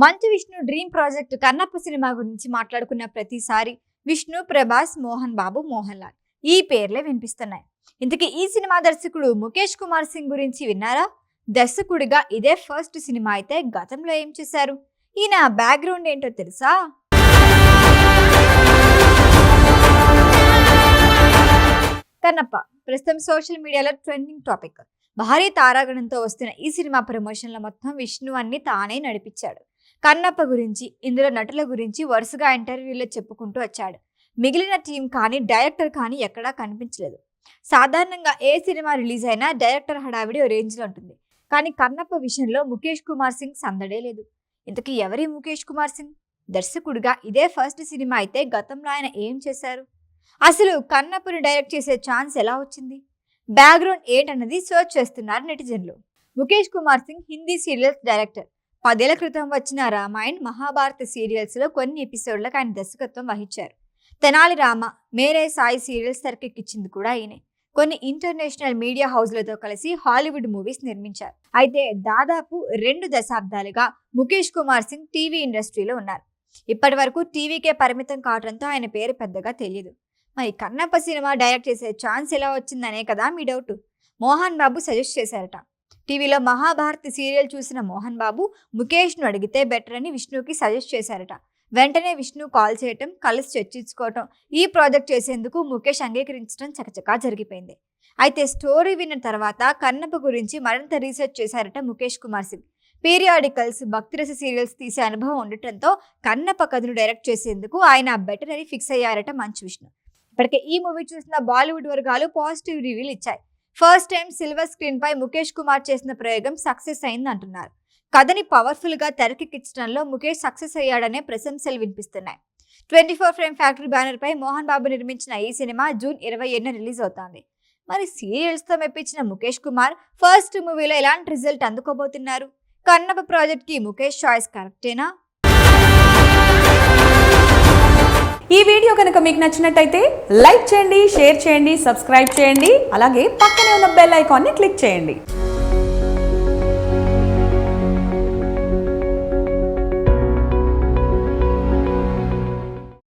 Manchu Vishnu dream project Kannappa cinema గురించి మాట్లాడుకున్న ప్రతిసారి విష్ణు, ప్రభాస్, మోహన్ బాబు, మోహన్ లాల్ ఈ పేర్లే వినిపిస్తున్నాయి. ఇంతకీ ఈ సినిమా దర్శకుడు ముఖేష్ కుమార్ సింగ్ గురించి విన్నారా? దర్శకుడిగా ఇదే ఫస్ట్ సినిమా అయితే గతంలో ఏం చేశారు? ఈయన బ్యాక్గ్రౌండ్ ఏంటో తెలుసా? కన్నప్ప ప్రస్తుతం సోషల్ మీడియాలో ట్రెండింగ్ టాపిక్. భారీ తారాగణంతో వస్తున్న ఈ సినిమా ప్రమోషన్ల మొత్తం విష్ణు అన్ని తానే నడిపించాడు. కన్నప్ప గురించి, ఇందులో నటుల గురించి వరుసగా ఇంటర్వ్యూలో చెప్పుకుంటూ వచ్చాడు. మిగిలిన టీం కానీ, డైరెక్టర్ కానీ ఎక్కడా కనిపించలేదు. సాధారణంగా ఏ సినిమా రిలీజ్ అయినా డైరెక్టర్ హడావిడి ఓ రేంజ్లో ఉంటుంది. కానీ కన్నప్ప విషయంలో ముఖేష్ కుమార్ సింగ్ సందడే లేదు. ఇంతకీ ఎవరి ముఖేష్ కుమార్ సింగ్? దర్శకుడిగా ఇదే ఫస్ట్ సినిమా అయితే గతంలో ఆయన ఏం చేశారు? అసలు కన్నప్పను డైరెక్ట్ చేసే ఛాన్స్ ఎలా వచ్చింది? బ్యాక్గ్రౌండ్ ఏంటన్నది సర్చ్ చేస్తున్నారు నెటిజన్లు. Mukesh Kumar Singh Hindi serials director. 10 ఏళ్ల క్రితం వచ్చిన రామాయణ్, మహాభారత సీరియల్స్లో కొన్ని ఎపిసోడ్లకు ఆయన దర్శకత్వం వహించారు. తెనాలి రామ, మేరే సాయి సీరియల్స్ తెరకెక్కించింది కూడా ఈయనే. కొన్ని ఇంటర్నేషనల్ మీడియా హౌస్లతో కలిసి హాలీవుడ్ మూవీస్ నిర్మించారు. అయితే దాదాపు 2 దశాబ్దాలుగా ముఖేష్ కుమార్ సింగ్ టీవీ ఇండస్ట్రీలో ఉన్నారు. ఇప్పటి వరకు టీవీకే పరిమితం కావడంతో ఆయన పేరు పెద్దగా తెలియదు. మరి కన్నప్ప సినిమా డైరెక్ట్ చేసే ఛాన్స్ ఎలా వచ్చిందనే కదా మీ డౌట్. మోహన్ బాబు సజెస్ట్ చేశారట. టీవీలో మహాభారత్ సీరియల్ చూసిన మోహన్ బాబు ముఖేష్ను అడిగితే బెటర్ అని విష్ణుకి సజెస్ట్ చేశారట. వెంటనే విష్ణు కాల్ చేయటం, కలిసి చర్చించుకోవటం, ఈ ప్రాజెక్ట్ చేసేందుకు ముఖేష్ అంగీకరించడం చకచకా జరిగిపోయింది. అయితే స్టోరీ విన్న తర్వాత కన్నప్ప గురించి మరింత రీసెర్చ్ చేశారట ముఖేష్ కుమార్ సింగ్. పీరియాడికల్స్, భక్తిరస సీరియల్స్ తీసే అనుభవం ఉండటంతో కన్నప్ప కథను డైరెక్ట్ చేసేందుకు ఆయన బెటర్ అని ఫిక్స్ అయ్యారట మంచు విష్ణు. ఇప్పటికే ఈ మూవీ చూసిన బాలీవుడ్ వర్గాలు పాజిటివ్ రివ్యూలు ఇచ్చాయి. ఫస్ట్ టైం సిల్వర్ స్క్రీన్ పై ముఖేష్ కుమార్ చేసిన ప్రయోగం సక్సెస్ అయింది అంటున్నారు. కథని పవర్ఫుల్ గా తెరకెక్కించడంలో ముఖేష్ సక్సెస్ అయ్యాడనే ప్రశంసలు వినిపిస్తున్నాయి. 24 ఫ్రేమ్ ఫ్యాక్టరీ బ్యానర్ పై మోహన్ బాబు నిర్మించిన ఈ సినిమా జూన్ 27న రిలీజ్ అవుతోంది. మరి సీరియల్స్ తో మెప్పించిన ముఖేష్ కుమార్ ఫస్ట్ మూవీలో ఎలాంటి రిజల్ట్ అందుకోబోతున్నారు? కన్నప్ప ప్రాజెక్ట్ కి ముఖేష్ చాయిస్ కరెక్టేనా? ఈ వీడియో కనుక మీకు నచ్చినట్టయితే లైక్ చేయండి, షేర్ చేయండి, సబ్స్క్రైబ్ చేయండి. అలాగే పక్కనే ఉన్న బెల్ ఐకాన్ని క్లిక్ చేయండి.